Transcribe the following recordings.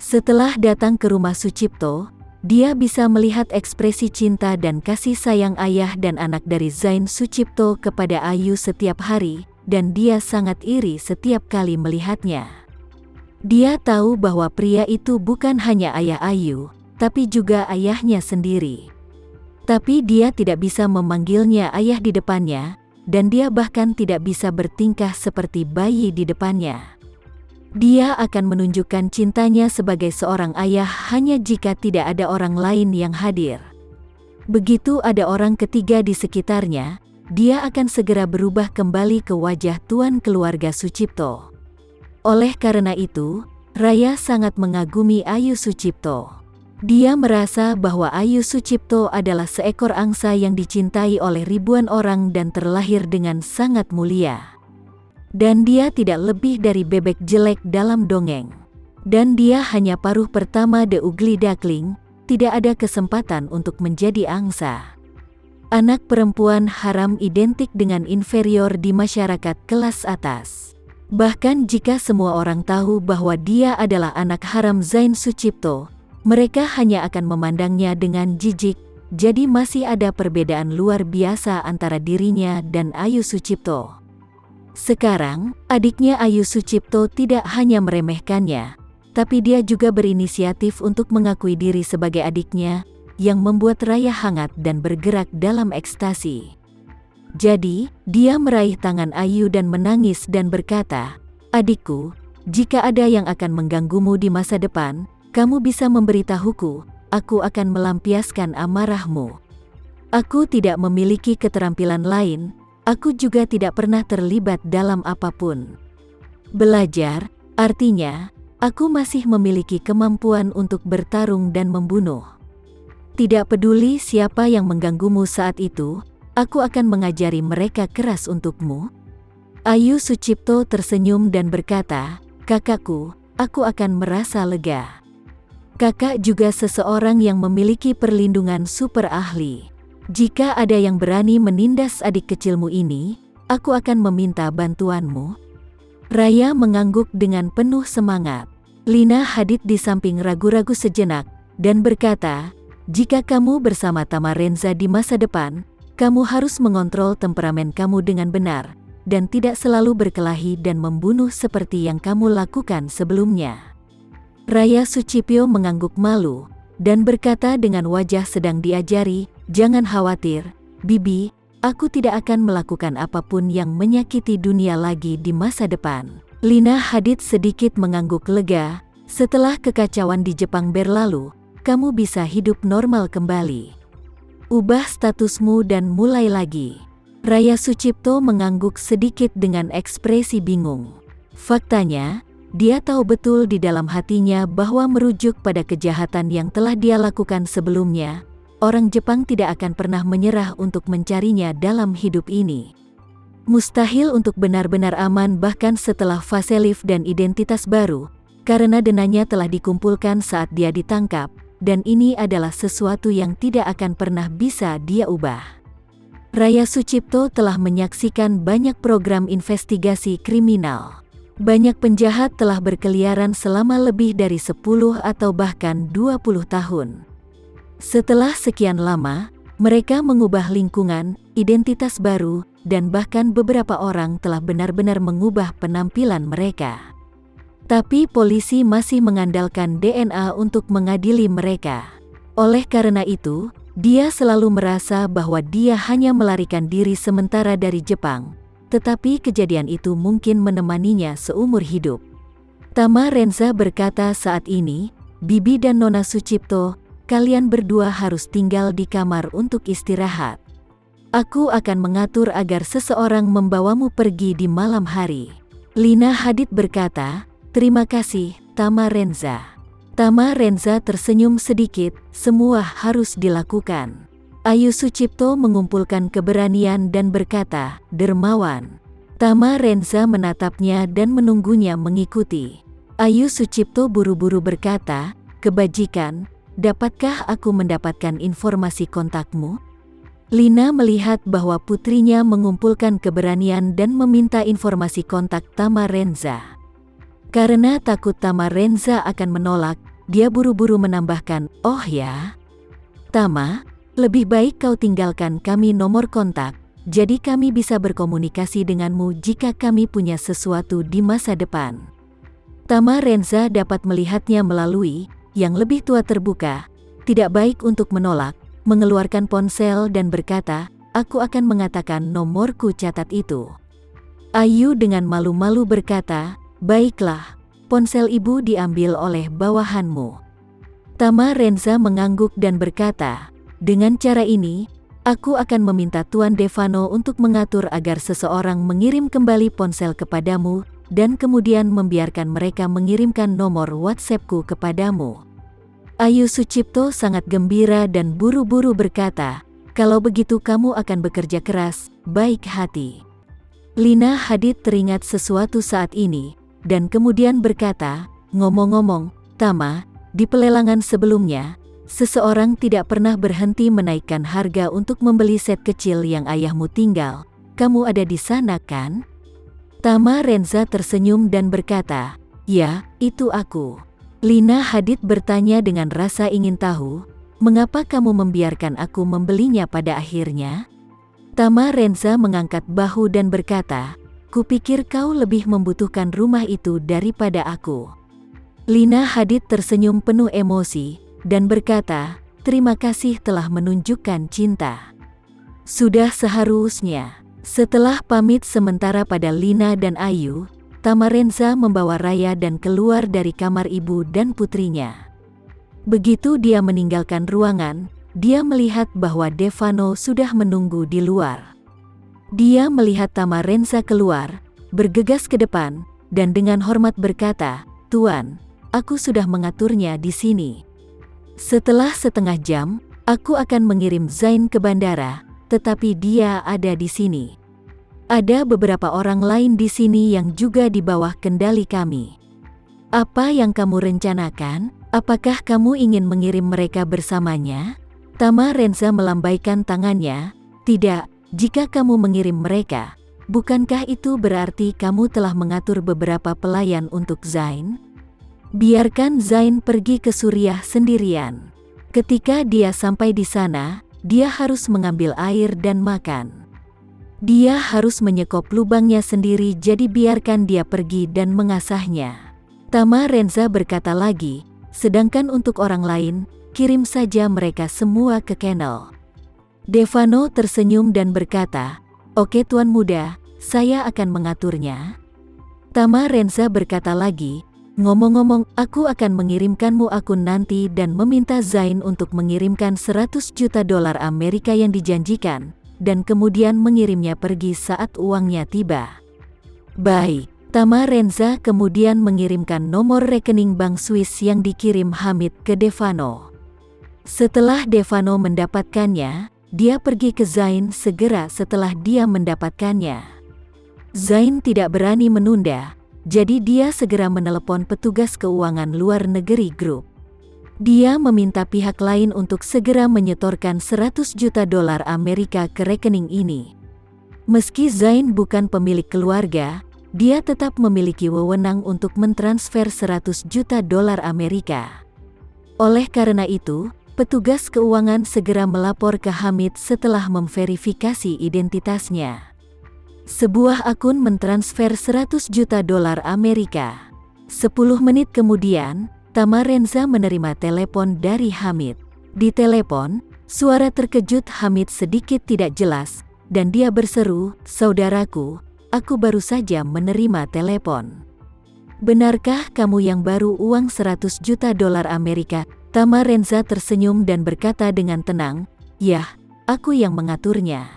Setelah datang ke rumah Sucipto, dia bisa melihat ekspresi cinta dan kasih sayang ayah dan anak dari Zain Sucipto kepada Ayu setiap hari, dan dia sangat iri setiap kali melihatnya. Dia tahu bahwa pria itu bukan hanya ayah Ayu, tapi juga ayahnya sendiri. Tapi dia tidak bisa memanggilnya ayah di depannya, dan dia bahkan tidak bisa bertingkah seperti bayi di depannya. Dia akan menunjukkan cintanya sebagai seorang ayah hanya jika tidak ada orang lain yang hadir. Begitu ada orang ketiga di sekitarnya, dia akan segera berubah kembali ke wajah tuan keluarga Sucipto. Oleh karena itu, Raya sangat mengagumi Ayu Sucipto. Dia merasa bahwa Ayu Sucipto adalah seekor angsa yang dicintai oleh ribuan orang dan terlahir dengan sangat mulia. Dan dia tidak lebih dari bebek jelek dalam dongeng. Dan dia hanya paruh pertama The Ugly Duckling, tidak ada kesempatan untuk menjadi angsa. Anak perempuan haram identik dengan inferior di masyarakat kelas atas. Bahkan jika semua orang tahu bahwa dia adalah anak haram Zain Sucipto, mereka hanya akan memandangnya dengan jijik, jadi masih ada perbedaan luar biasa antara dirinya dan Ayu Sucipto. Sekarang, adiknya Ayu Sucipto tidak hanya meremehkannya, tapi dia juga berinisiatif untuk mengakui diri sebagai adiknya, yang membuat Raya hangat dan bergerak dalam ekstasi. Jadi, dia meraih tangan Ayu dan menangis dan berkata, "Adikku, jika ada yang akan mengganggumu di masa depan, kamu bisa memberitahuku, aku akan melampiaskan amarahmu. Aku tidak memiliki keterampilan lain. Aku juga tidak pernah terlibat dalam apapun. Belajar, artinya, aku masih memiliki kemampuan untuk bertarung dan membunuh. Tidak peduli siapa yang mengganggumu saat itu, aku akan mengajari mereka keras untukmu." Ayu Sucipto tersenyum dan berkata, "Kakakku, aku akan merasa lega. Kakak juga seseorang yang memiliki perlindungan super ahli. Jika ada yang berani menindas adik kecilmu ini, aku akan meminta bantuanmu." Raya mengangguk dengan penuh semangat. Lina Hadid di samping ragu-ragu sejenak, dan berkata, "Jika kamu bersama Tama Renza di masa depan, kamu harus mengontrol temperamen kamu dengan benar, dan tidak selalu berkelahi dan membunuh seperti yang kamu lakukan sebelumnya." Raya Sucipto mengangguk malu, dan berkata dengan wajah sedang diajari, "Jangan khawatir, Bibi, aku tidak akan melakukan apapun yang menyakiti dunia lagi di masa depan." Lina Hadid sedikit mengangguk lega, "Setelah kekacauan di Jepang berlalu, kamu bisa hidup normal kembali. Ubah statusmu dan mulai lagi." Raya Sucipto mengangguk sedikit dengan ekspresi bingung. Faktanya, dia tahu betul di dalam hatinya bahwa merujuk pada kejahatan yang telah dia lakukan sebelumnya, orang Jepang tidak akan pernah menyerah untuk mencarinya dalam hidup ini. Mustahil untuk benar-benar aman bahkan setelah facelift dan identitas baru, karena dananya telah dikumpulkan saat dia ditangkap, dan ini adalah sesuatu yang tidak akan pernah bisa dia ubah. Raya Sucipto telah menyaksikan banyak program investigasi kriminal. Banyak penjahat telah berkeliaran selama lebih dari 10 atau bahkan 20 tahun. Setelah sekian lama, mereka mengubah lingkungan, identitas baru, dan bahkan beberapa orang telah benar-benar mengubah penampilan mereka. Tapi polisi masih mengandalkan DNA untuk mengadili mereka. Oleh karena itu, dia selalu merasa bahwa dia hanya melarikan diri sementara dari Jepang, tetapi kejadian itu mungkin menemaninya seumur hidup. Tama Renza berkata saat ini, "Bibi dan Nona Sucipto, kalian berdua harus tinggal di kamar untuk istirahat. Aku akan mengatur agar seseorang membawamu pergi di malam hari." Lina Hadid berkata, "Terima kasih, Tama Renza." Tama Renza tersenyum sedikit, "Semua harus dilakukan." Ayu Sucipto mengumpulkan keberanian dan berkata, "Dermawan." Tama Renza menatapnya dan menunggunya mengikuti. Ayu Sucipto buru-buru berkata, "Kebajikan, dapatkah aku mendapatkan informasi kontakmu?" Lina melihat bahwa putrinya mengumpulkan keberanian dan meminta informasi kontak Tama Renza. Karena takut Tama Renza akan menolak, dia buru-buru menambahkan, "Oh ya, Tama, lebih baik kau tinggalkan kami nomor kontak, jadi kami bisa berkomunikasi denganmu jika kami punya sesuatu di masa depan." Tama Renza dapat melihatnya melalui yang lebih tua terbuka, tidak baik untuk menolak, mengeluarkan ponsel dan berkata, "Aku akan mengatakan nomorku catat itu." Ayu dengan malu-malu berkata, "Baiklah, ponsel ibu diambil oleh bawahanmu." Tama Renza mengangguk dan berkata, "Dengan cara ini, aku akan meminta Tuan Devano untuk mengatur agar seseorang mengirim kembali ponsel kepadamu dan kemudian membiarkan mereka mengirimkan nomor WhatsAppku kepadamu." Ayu Sucipto sangat gembira dan buru-buru berkata, "Kalau begitu kamu akan bekerja keras, baik hati." Lina Hadid teringat sesuatu saat ini, dan kemudian berkata, "Ngomong-ngomong, Tama, di pelelangan sebelumnya, seseorang tidak pernah berhenti menaikkan harga untuk membeli set kecil yang ayahmu tinggal. Kamu ada di sana kan?" Tama Renza tersenyum dan berkata, "Ya, itu aku." Lina Hadid bertanya dengan rasa ingin tahu, "Mengapa kamu membiarkan aku membelinya pada akhirnya?" Tama Renza mengangkat bahu dan berkata, "Kupikir kau lebih membutuhkan rumah itu daripada aku." Lina Hadid tersenyum penuh emosi dan berkata, "Terima kasih telah menunjukkan cinta. Sudah seharusnya." Setelah pamit sementara pada Lina dan Ayu, Tama Renza membawa Raya dan keluar dari kamar ibu dan putrinya. Begitu dia meninggalkan ruangan, dia melihat bahwa Devano sudah menunggu di luar. Dia melihat Tama Renza keluar, bergegas ke depan, dan dengan hormat berkata, "Tuan, aku sudah mengaturnya di sini. Setelah setengah jam, aku akan mengirim Zain ke bandara, tetapi dia ada di sini. Ada beberapa orang lain di sini yang juga di bawah kendali kami. Apa yang kamu rencanakan? Apakah kamu ingin mengirim mereka bersamanya?" Tama Renza melambaikan tangannya, "Tidak, jika kamu mengirim mereka, bukankah itu berarti kamu telah mengatur beberapa pelayan untuk Zain? Biarkan Zain pergi ke Suriah sendirian. Ketika dia sampai di sana, dia harus mengambil air dan makan. Dia harus menyekop lubangnya sendiri, jadi biarkan dia pergi dan mengasahnya." Tama Renza berkata lagi, "Sedangkan untuk orang lain, kirim saja mereka semua ke kennel." Devano tersenyum dan berkata, "Oke Tuan Muda, saya akan mengaturnya." Tama Renza berkata lagi, "Ngomong-ngomong, aku akan mengirimkanmu akun nanti dan meminta Zain untuk mengirimkan 100 juta dolar Amerika yang dijanjikan, dan kemudian mengirimnya pergi saat uangnya tiba." "Baik." Tama Renza kemudian mengirimkan nomor rekening bank Swiss yang dikirim Hamid ke Devano. Setelah Devano mendapatkannya, dia pergi ke Zain segera setelah dia mendapatkannya. Zain tidak berani menunda, jadi dia segera menelepon petugas keuangan luar negeri grup. Dia meminta pihak lain untuk segera menyetorkan 100 juta dolar Amerika ke rekening ini. Meski Zain bukan pemilik keluarga, dia tetap memiliki wewenang untuk mentransfer 100 juta dolar Amerika. Oleh karena itu, petugas keuangan segera melapor ke Hamid setelah memverifikasi identitasnya. Sebuah akun mentransfer 100 juta dolar Amerika. 10 menit kemudian, Tama Renza menerima telepon dari Hamid. Di telepon, suara terkejut Hamid sedikit tidak jelas, dan dia berseru, "Saudaraku, aku baru saja menerima telepon. Benarkah kamu yang baru uang 100 juta dolar Amerika?" Tama Renza tersenyum dan berkata dengan tenang, "Yah, aku yang mengaturnya."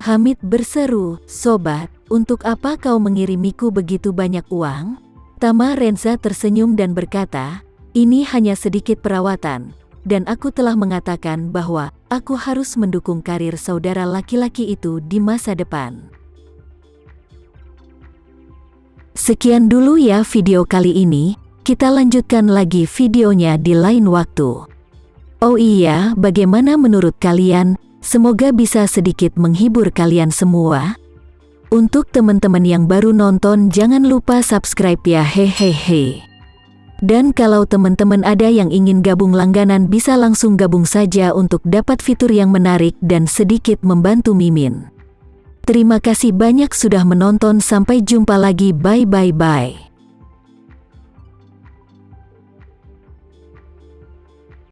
Hamid berseru, "Sobat, untuk apa kau mengirimiku begitu banyak uang?" Tama Renza tersenyum dan berkata, "Ini hanya sedikit perawatan, dan aku telah mengatakan bahwa aku harus mendukung karir saudara laki-laki itu di masa depan." Sekian dulu ya video kali ini. Kita lanjutkan lagi videonya di lain waktu. Oh iya, bagaimana menurut kalian? Semoga bisa sedikit menghibur kalian semua. Untuk teman-teman yang baru nonton, jangan lupa subscribe ya, hehehe. Dan kalau teman-teman ada yang ingin gabung langganan bisa langsung gabung saja untuk dapat fitur yang menarik dan sedikit membantu Mimin. Terima kasih banyak sudah menonton, sampai jumpa lagi, bye.